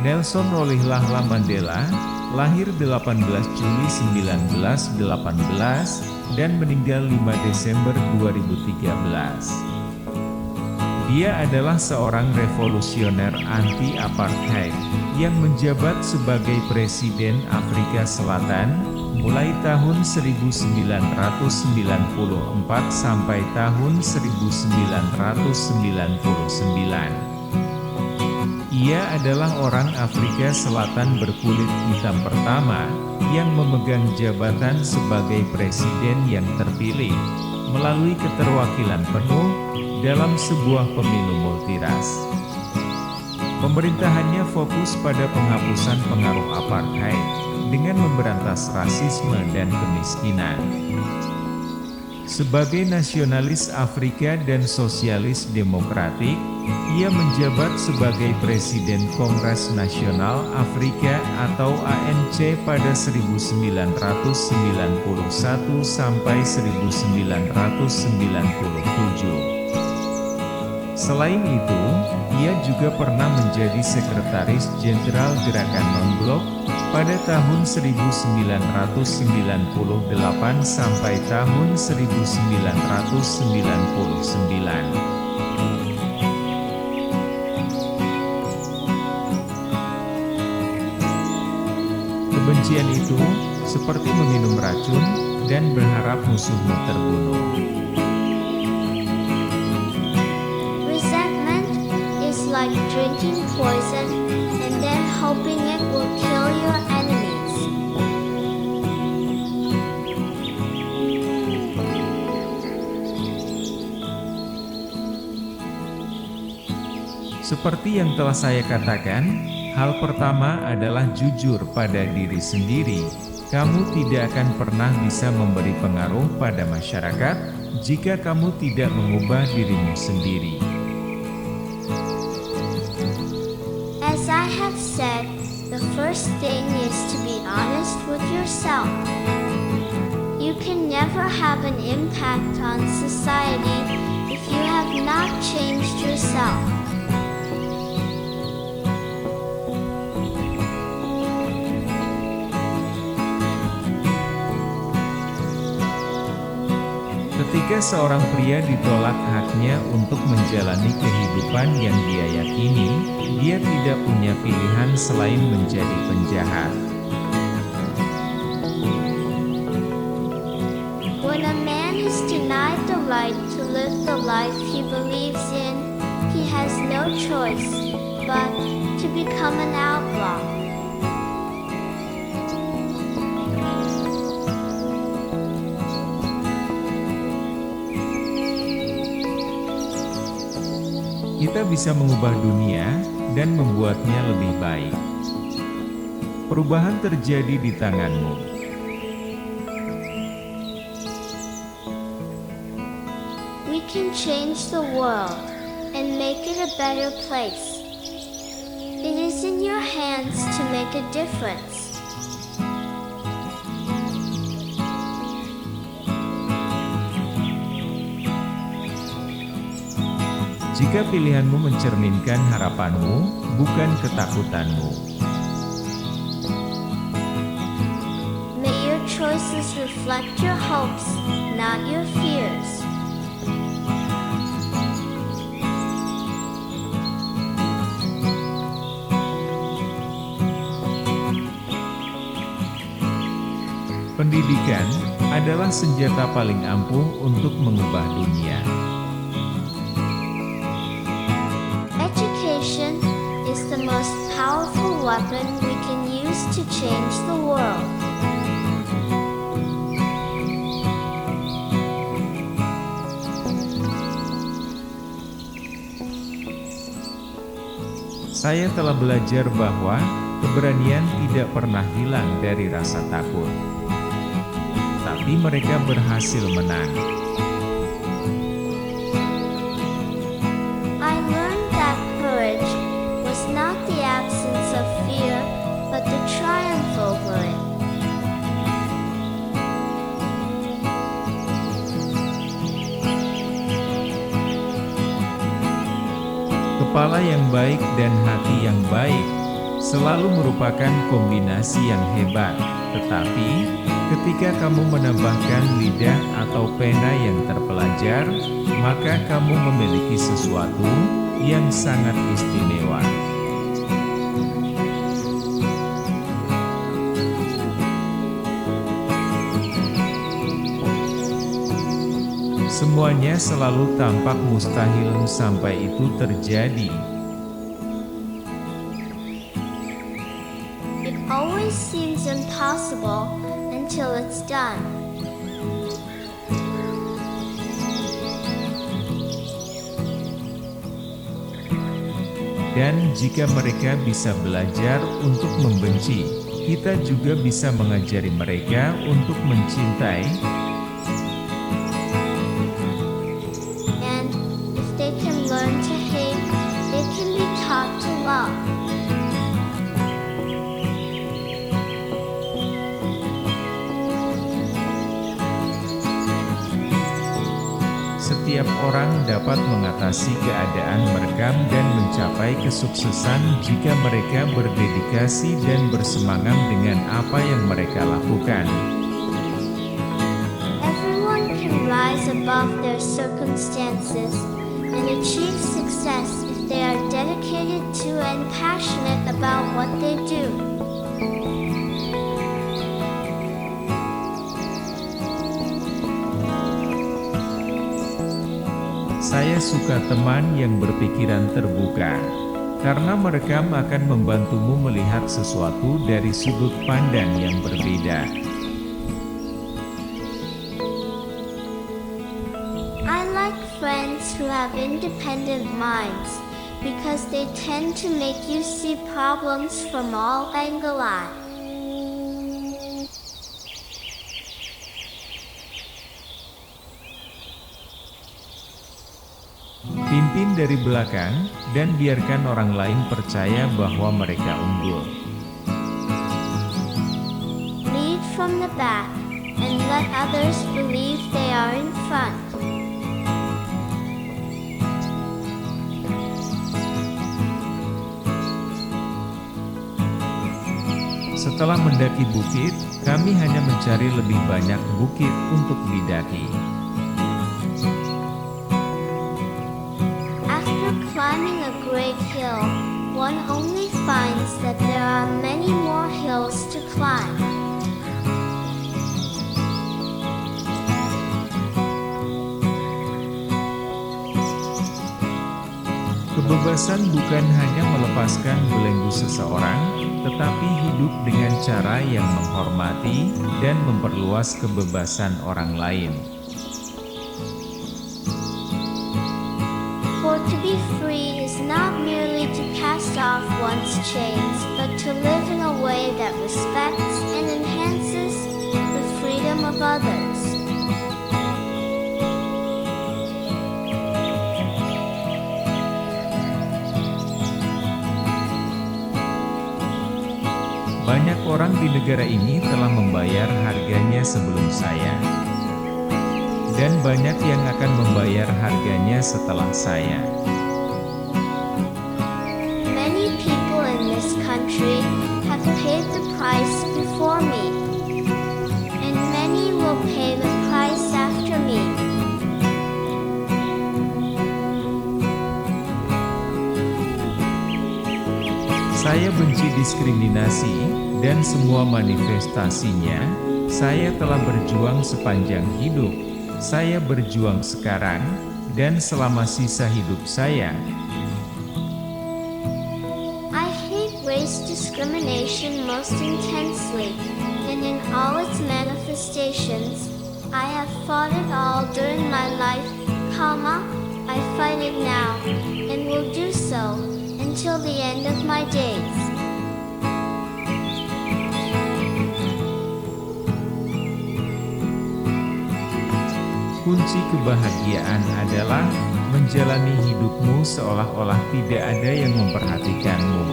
Nelson Rolihlahla Mandela, lahir 18 Juli 1918 dan meninggal 5 Desember 2013. Dia adalah seorang revolusioner anti-apartheid yang menjabat sebagai Presiden Afrika Selatan mulai tahun 1994 sampai tahun 1999. Ia adalah orang Afrika Selatan berkulit hitam pertama yang memegang jabatan sebagai presiden yang terpilih melalui keterwakilan penuh dalam sebuah pemilu multiras. Pemerintahannya fokus pada penghapusan pengaruh apartheid dengan memberantas rasisme dan kemiskinan. Sebagai nasionalis Afrika dan sosialis demokratik, ia menjabat sebagai Presiden Kongres Nasional Afrika atau ANC pada 1991 sampai 1997. Selain itu, ia juga pernah menjadi Sekretaris Jenderal Gerakan Non-Blok pada tahun 1998 sampai tahun 1999. Kebencian itu, seperti meminum racun, dan berharap musuhmu terbunuh. Resentment is like drinking poison and then hoping it will kill your enemies. Seperti yang telah saya katakan, hal pertama adalah jujur pada diri sendiri. Kamu tidak akan pernah bisa memberi pengaruh pada masyarakat jika kamu tidak mengubah dirimu sendiri. As I have said, the first thing is to be honest with yourself. You can never have an impact on society if you have not changed yourself. Ketika seorang pria ditolak haknya untuk menjalani kehidupan yang dia yakini, dia tidak punya pilihan selain menjadi penjahat. When a man is denied the right to live the life he believes in, he has no choice but to become an outlaw. Kita bisa mengubah dunia dan membuatnya lebih baik. Perubahan terjadi di tanganmu. We can change the world and make it a better place. It is in your hands to make a difference. Jika pilihanmu mencerminkan harapanmu, bukan ketakutanmu. May your choices reflect your hopes, not your fears. Pendidikan adalah senjata paling ampuh untuk mengubah dunia. Education is the most powerful weapon we can use to change the world. Saya telah belajar bahwa keberanian tidak pernah hilang dari rasa takut. Tapi mereka berhasil menang. I learned that courage was not the absence of fear, but the triumph over it. Kepala yang baik dan hati yang baik selalu merupakan kombinasi yang hebat. Tetapi, ketika kamu menambahkan lidah atau pena yang terpelajar, maka kamu memiliki sesuatu yang sangat istimewa. Semuanya selalu tampak mustahil sampai itu terjadi. It always seems impossible until it's done. Dan jika mereka bisa belajar untuk membenci, kita juga bisa mengajari mereka untuk mencintai. And if they can learn to hate, they can be taught to love. Setiap orang dapat mengatasi keadaan merekam dan mencapai kesuksesan jika mereka berdedikasi dan bersemangat dengan apa yang mereka lakukan. Everyone can rise above their circumstances and achieve success if they are dedicated to and passionate about what they do. Saya suka teman yang berpikiran terbuka, karena mereka akan membantumu melihat sesuatu dari sudut pandang yang berbeda. I like friends who have independent minds because they tend to make you see problems from all angles. Pimpin dari belakang, dan biarkan orang lain percaya bahwa mereka unggul. Lead from the back and let others believe they are in front. Setelah mendaki bukit, kami hanya mencari lebih banyak bukit untuk didaki. Climbing a great hill, one only finds that there are many more hills to climb. Kebebasan bukan hanya melepaskan belenggu seseorang, tetapi hidup dengan cara yang menghormati dan memperluas kebebasan orang lain. For to be free is not merely to cast off one's chains, but to live in a way that respects and enhances the freedom of others. Banyak orang di negara ini telah membayar harganya sebelum saya. Dan banyak yang akan membayar harganya setelah saya. Many people in this country have paid the price before me, and many will pay the price after me. Saya benci diskriminasi, dan semua manifestasinya. Saya telah berjuang sepanjang hidup. Saya berjuang sekarang, dan selama sisa hidup saya. I hate race discrimination most intensely, and in all its manifestations. I have fought it all during my life, I fight it now, and will do so until the end of my days. Kunci kebahagiaan adalah menjalani hidupmu seolah-olah tidak ada yang memperhatikanmu,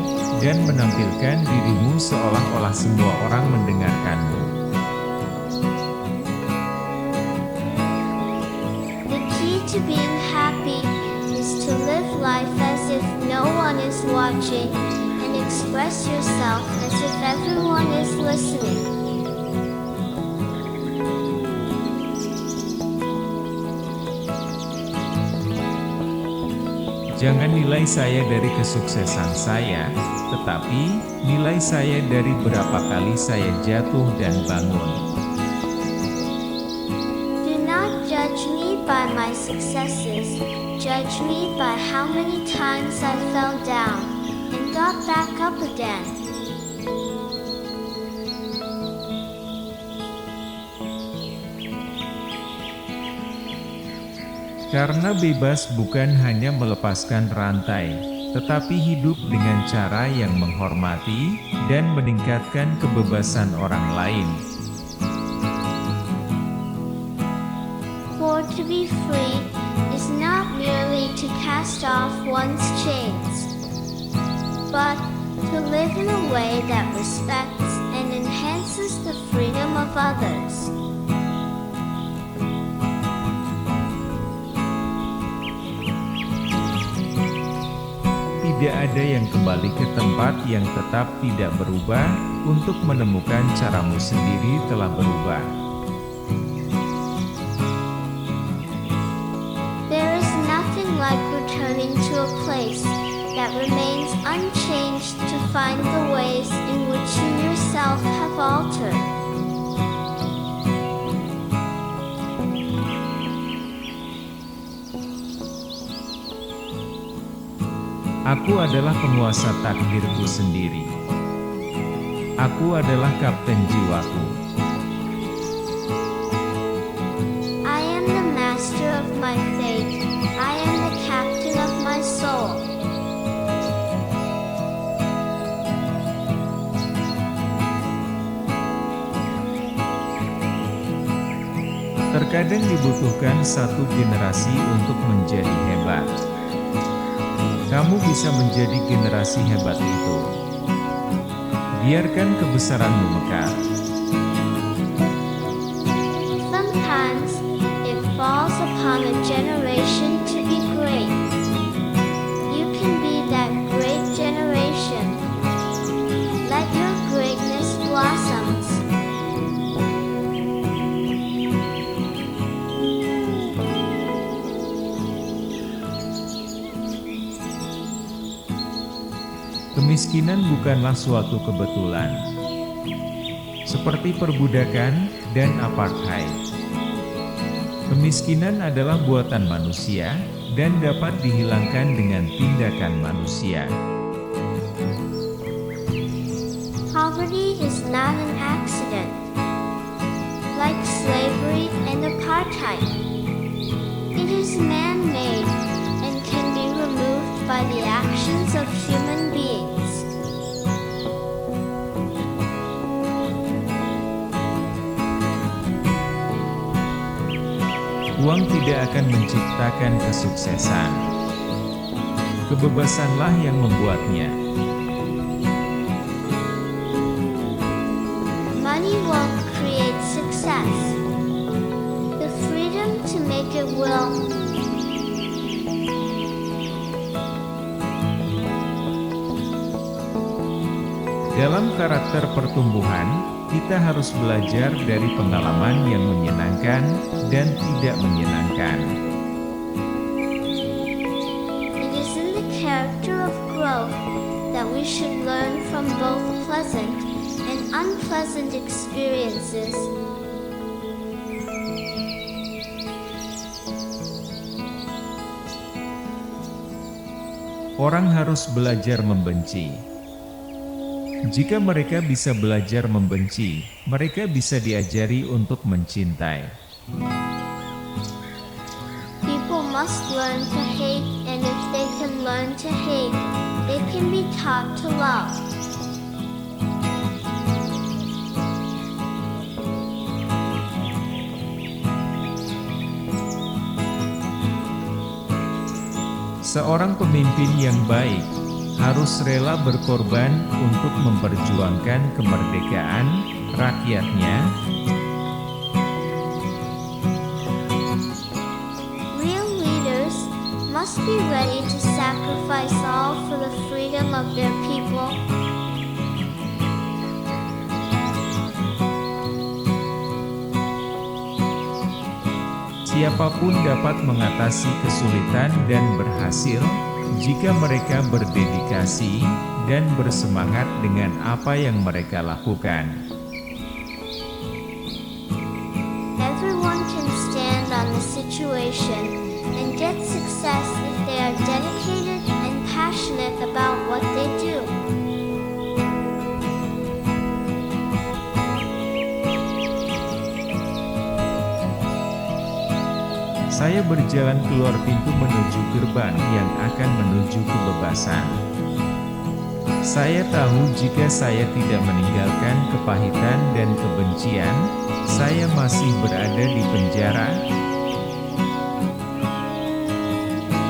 dan menampilkan dirimu seolah-olah semua orang mendengarkanmu. The key to being happy is to live life as if no one is watching, and if express yourself as if everyone is listening. Jangan nilai saya dari kesuksesan saya, tetapi nilai saya dari berapa kali saya jatuh dan bangun. Do not judge me by my successes, judge me by how many times I fell down and got back up again. Karena bebas bukan hanya melepaskan rantai, tetapi hidup dengan cara yang menghormati dan meningkatkan kebebasan orang lain. For to be free is not merely to cast off one's chains, but to live in a way that respects and enhances the freedom of others. Tidak ada yang kembali ke tempat yang tetap tidak berubah, untuk menemukan caramu sendiri telah berubah. There is nothing like returning to a place that remains unchanged to find the ways in which you yourself have altered. Aku adalah penguasa takdirku sendiri. Aku adalah kapten jiwaku. I am the master of my fate. I am the captain of my soul. Terkadang dibutuhkan satu generasi untuk menjadi hebat. Kamu bisa menjadi generasi hebat itu. Biarkan kebesaranmu mekar. Sometimes it falls upon a generation to be great. You can be that great generation. Let your greatness blossoms. Kemiskinan bukanlah suatu kebetulan, seperti perbudakan dan apartheid. Kemiskinan adalah buatan manusia dan dapat dihilangkan dengan tindakan manusia. Poverty is not an accident. Like slavery and apartheid, it is man-made and can be removed by the actions of human beings. Uang tidak akan menciptakan kesuksesan. Kebebasanlah yang membuatnya. Money won't create success. The freedom to make it will. Dalam karakter pertumbuhan, kita harus belajar dari pengalaman yang menyenangkan dan tidak menyenangkan. It is in the character of growth that we should learn from both pleasant and unpleasant experiences. Orang harus belajar membenci. Jika mereka bisa belajar membenci, mereka bisa diajari untuk mencintai. People must learn to hate, and if they can learn to hate, they can be taught to love. Seorang pemimpin yang baik harus rela berkorban untuk memperjuangkan kemerdekaan rakyatnya. Real leaders must must be ready to sacrifice all for the freedom of their people. Siapapun dapat mengatasi kesulitan dan berhasil jika mereka berdedikasi dan bersemangat dengan apa yang mereka lakukan. Everyone can stand on the situation and get success if they are dedicated and passionate about what they do. Saya berjalan keluar pintu menuju gerbang yang akan menuju kebebasan. Saya tahu jika saya tidak meninggalkan kepahitan dan kebencian, saya masih berada di penjara.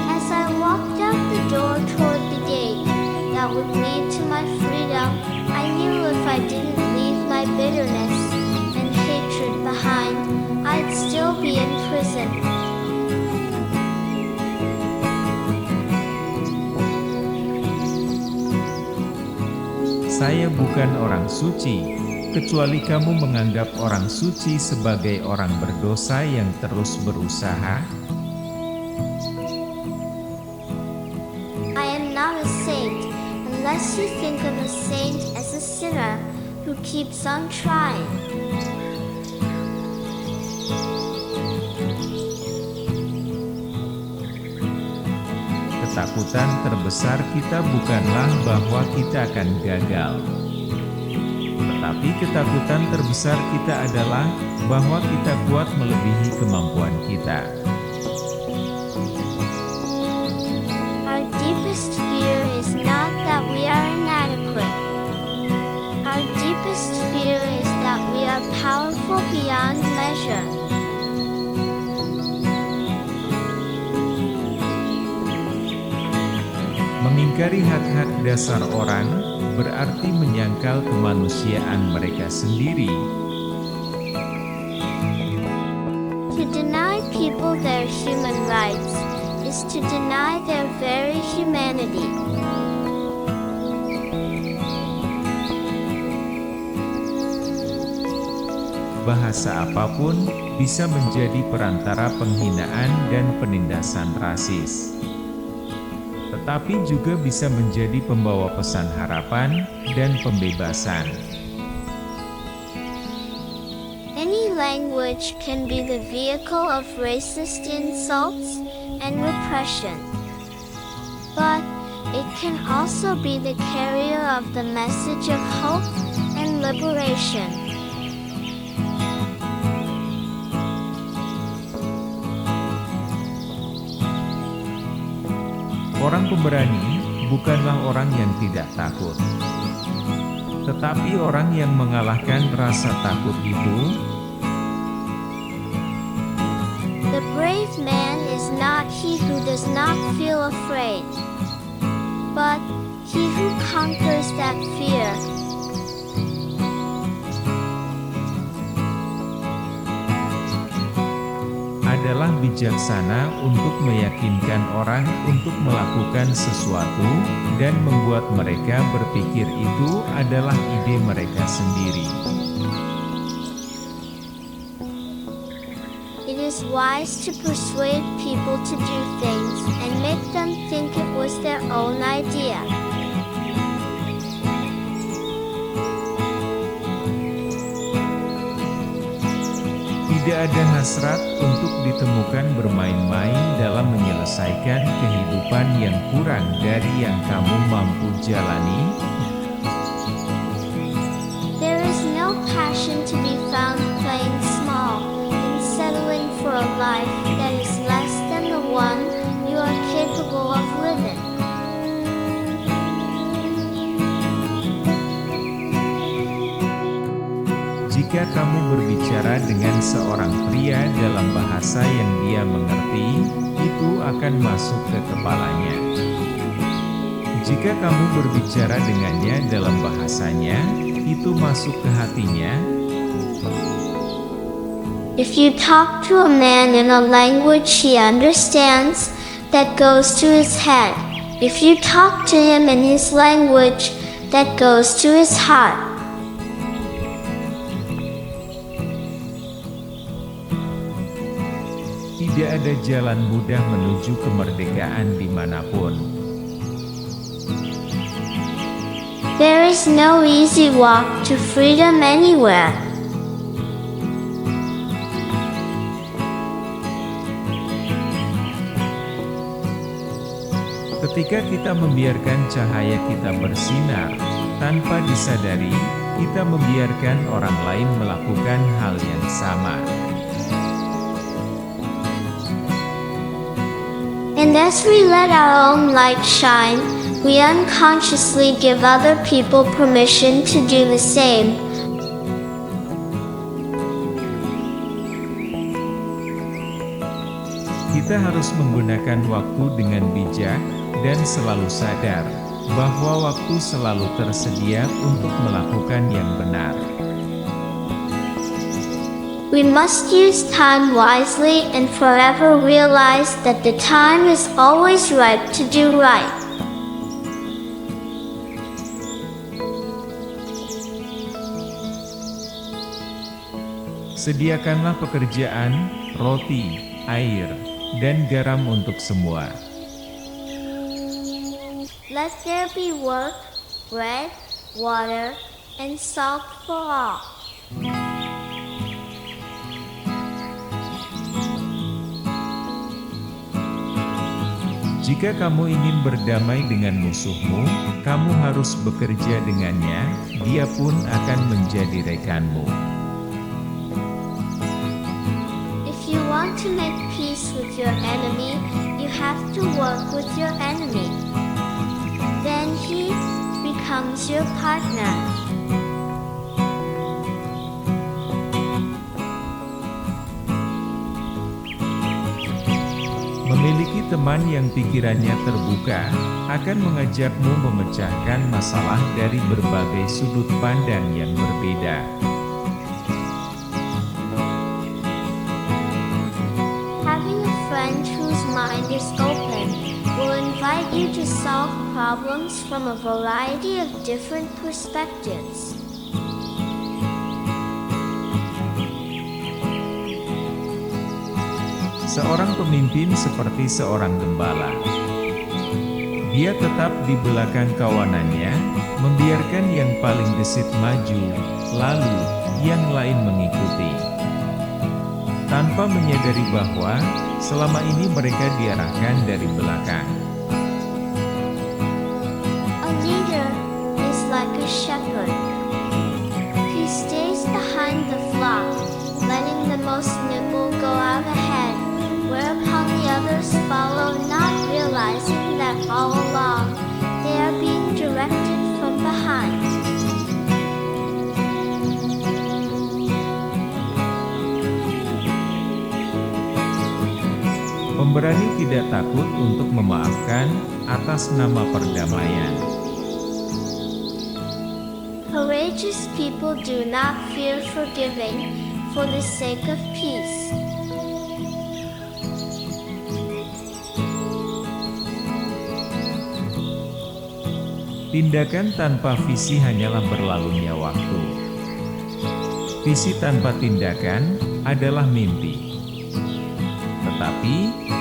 As I walked out the door toward the gate that would lead to my freedom, I knew if I didn't leave my bitterness and hatred behind, I'd still be in prison. Saya bukan orang suci, kecuali kamu menganggap orang suci sebagai orang berdosa yang terus berusaha. I am not a saint unless you think of a saint as a sinner who keeps on trying. Ketakutan terbesar kita bukanlah bahwa kita akan gagal. Tetapi ketakutan terbesar kita adalah bahwa kita kuat melebihi kemampuan kita. Our deepest fear is not that we are inadequate. Our deepest fear is that we are powerful beyond measure. Mengingkari hak-hak dasar orang berarti menyangkal kemanusiaan mereka sendiri. To deny people their human rights is to deny their very humanity. Bahasa apapun bisa menjadi perantara penghinaan dan penindasan rasis. Tetapi juga bisa menjadi pembawa pesan harapan dan pembebasan. Any language can be the vehicle of racist insults and repression. But it can also be the carrier of the message of hope and liberation. Orang pemberani bukanlah orang yang tidak takut. Tetapi orang yang mengalahkan rasa takut itu, The brave man is not he who does not feel afraid, but he who conquers that fear. adalah bijaksana untuk meyakinkan orang untuk melakukan sesuatu, dan membuat mereka berpikir itu adalah ide mereka sendiri. It is wise to persuade people to do things and make them think it was their own idea. Tidak ada hasrat untuk ditemukan bermain-main dalam menyelesaikan kehidupan yang kurang dari yang kamu mampu jalani. There is no passion to be found playing small and settling for a life that is less than the one you are capable of living. Jika kamu berbicara dengan seorang pria dalam bahasa yang dia mengerti, itu akan masuk ke kepalanya. Jika kamu berbicara dengannya dalam bahasanya, itu masuk ke hatinya. If you talk to a man in a language he understands, that goes to his head. If you talk to him in his language, that goes to his heart. Tidak ada jalan mudah menuju kemerdekaan dimanapun. There is no easy walk to freedom anywhere. Ketika kita membiarkan cahaya kita bersinar, tanpa disadari, kita membiarkan orang lain melakukan hal yang sama. And as we let our own light shine, we unconsciously give other people permission to do the same. Kita harus menggunakan waktu dengan bijak, dan selalu sadar bahwa waktu selalu tersedia untuk melakukan yang benar. We must use time wisely and forever realize that the time is always right to do right. Sediakanlah pekerjaan, roti, air, dan garam untuk semua. Let there be work, bread, water, and salt for all. Jika kamu ingin berdamai dengan musuhmu, kamu harus bekerja dengannya, dia pun akan menjadi rekanmu. If you want to make peace with your enemy, you have to work with your enemy. Then he becomes your partner. Memiliki teman yang pikirannya terbuka, akan mengajakmu memecahkan masalah dari berbagai sudut pandang yang berbeda. Having a friend whose mind is open will invite you to solve problems from a variety of different perspectives. Seorang pemimpin seperti seorang gembala. Dia tetap di belakang kawanannya, membiarkan yang paling gesit maju, lalu yang lain mengikuti. Tanpa menyadari bahwa selama ini mereka diarahkan dari belakang. A leader is like a shepherd. He stays behind the flock, letting the most nimble go out ahead, whereupon the others follow, not realizing that all along they are being directed from behind. Pemberani tidak takut untuk memaafkan atas nama perdamaian. Courageous people do not fear forgiving for the sake of peace. Tindakan tanpa visi hanyalah berlalunya waktu. Visi tanpa tindakan adalah mimpi. Tetapi,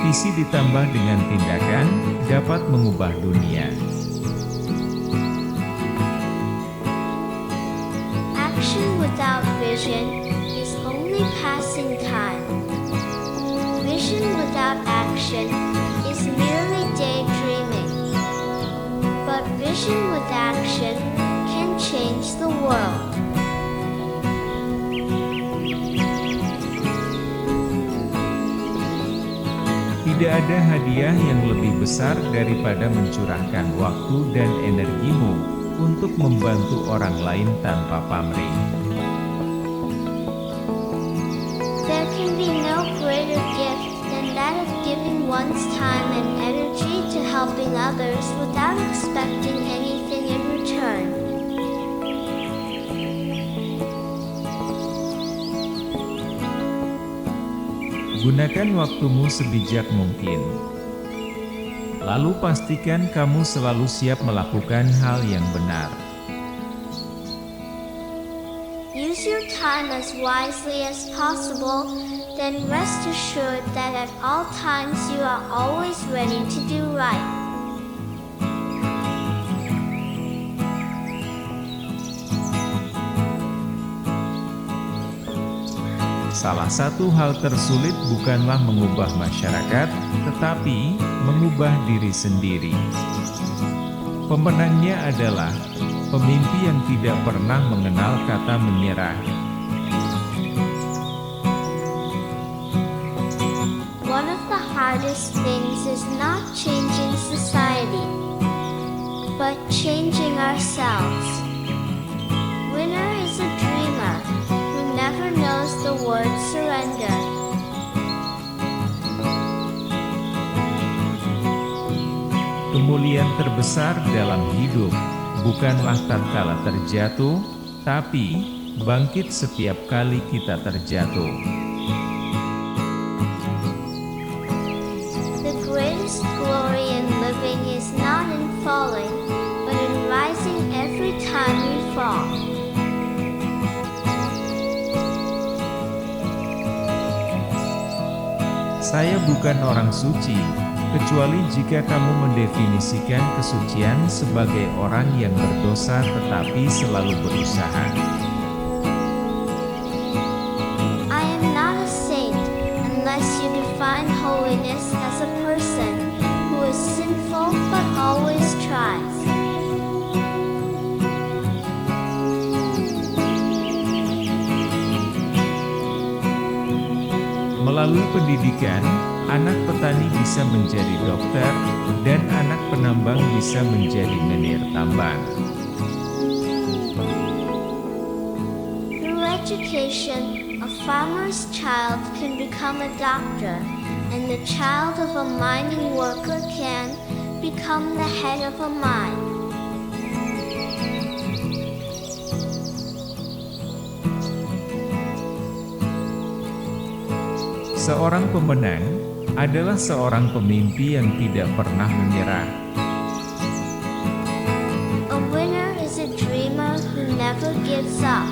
visi ditambah dengan tindakan dapat mengubah dunia. Action without vision is only passing time. Vision without action is merely daydreaming. But vision with action can change the world. Tidak ada hadiah yang lebih besar daripada mencurahkan waktu dan energimu untuk membantu orang lain tanpa pamrih. There can be no greater gift than that of giving one's time and energy to helping others without expecting anything in return. Gunakan waktumu sebijak mungkin. Lalu pastikan kamu selalu siap melakukan hal yang benar. Use your time as wisely as possible, then rest assured that at all times you are always ready to do right. Salah satu hal tersulit bukanlah mengubah masyarakat, tetapi mengubah diri sendiri. Pemenangnya adalah pemimpi yang tidak pernah mengenal kata menyerah. One of the hardest things is not changing society, but changing ourselves. Winner is a dreamer who never knows the word surrender. Kemuliaan terbesar dalam hidup bukanlah tatkala terjatuh, tapi bangkit setiap kali kita terjatuh. The greatest glory in living is not in falling, but in rising every time we fall. Saya bukan orang suci, kecuali jika kamu mendefinisikan kesucian sebagai orang yang berdosa tetapi selalu berusaha. I am not a saint unless you define holiness as a person who is sinful but always tries. Melalui pendidikan, anak petani bisa menjadi dokter, dan anak penambang bisa menjadi menir tambang. Through education, a farmer's child can become a doctor, and the child of a mining worker can become the head of a mine. Seorang pemenang adalah seorang pemimpi yang tidak pernah menyerah. A winner is a dreamer who never gives up.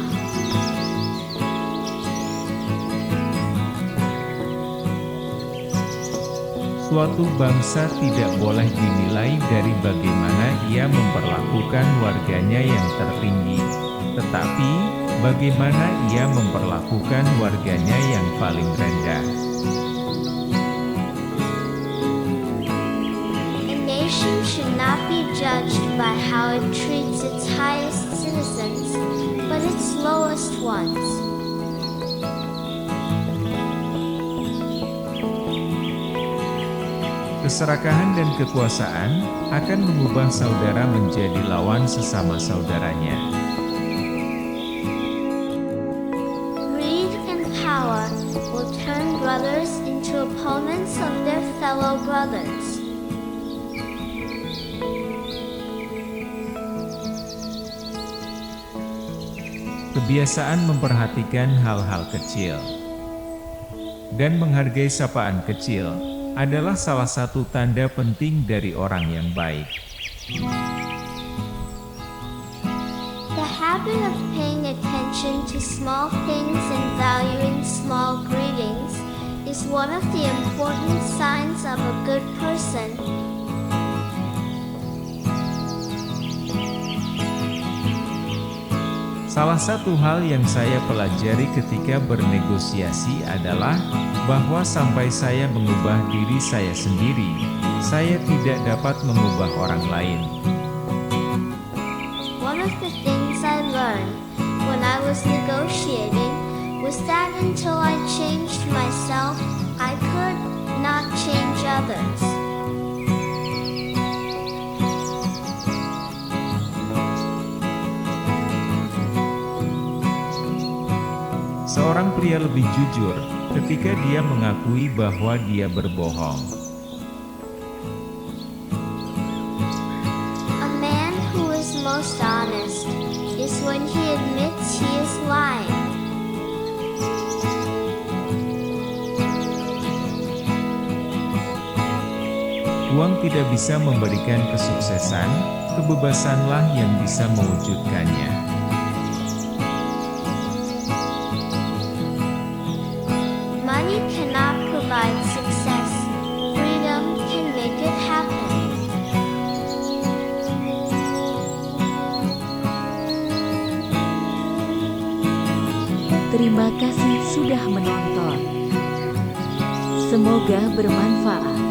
Suatu bangsa tidak boleh dinilai dari bagaimana ia memperlakukan warganya yang tertinggi, tetapi bagaimana ia memperlakukan warganya yang paling rendah. A nation should not be judged by how it treats its highest citizens, but its lowest ones. Keserakahan dan kekuasaan akan mengubah saudara menjadi lawan sesama saudaranya. Greed and power will turn brothers into opponents of their fellow brothers. Kebiasaan memperhatikan hal-hal kecil dan menghargai sapaan kecil adalah salah satu tanda penting dari orang yang baik. The habit of paying attention to small things and valuing small greetings is one of the important signs of a good person. Salah satu hal yang saya pelajari ketika bernegosiasi adalah bahwa sampai saya mengubah diri saya sendiri, saya tidak dapat mengubah orang lain. One of the things I learned when I was negotiating was that until I changed myself, I could not change others. Seorang pria lebih jujur ketika dia mengakui bahwa dia berbohong. A man who is most honest is when he admits he is lying. Uang tidak bisa memberikan kesuksesan, kebebasanlah yang bisa mewujudkannya. Money cannot provide success. Freedom can make it happen. Terima kasih sudah menonton. Semoga bermanfaat.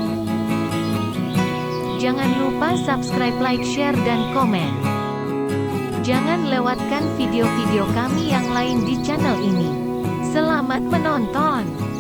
Jangan lupa subscribe, like, share, dan komen. Jangan lewatkan video-video kami yang lain di channel ini. Selamat menonton!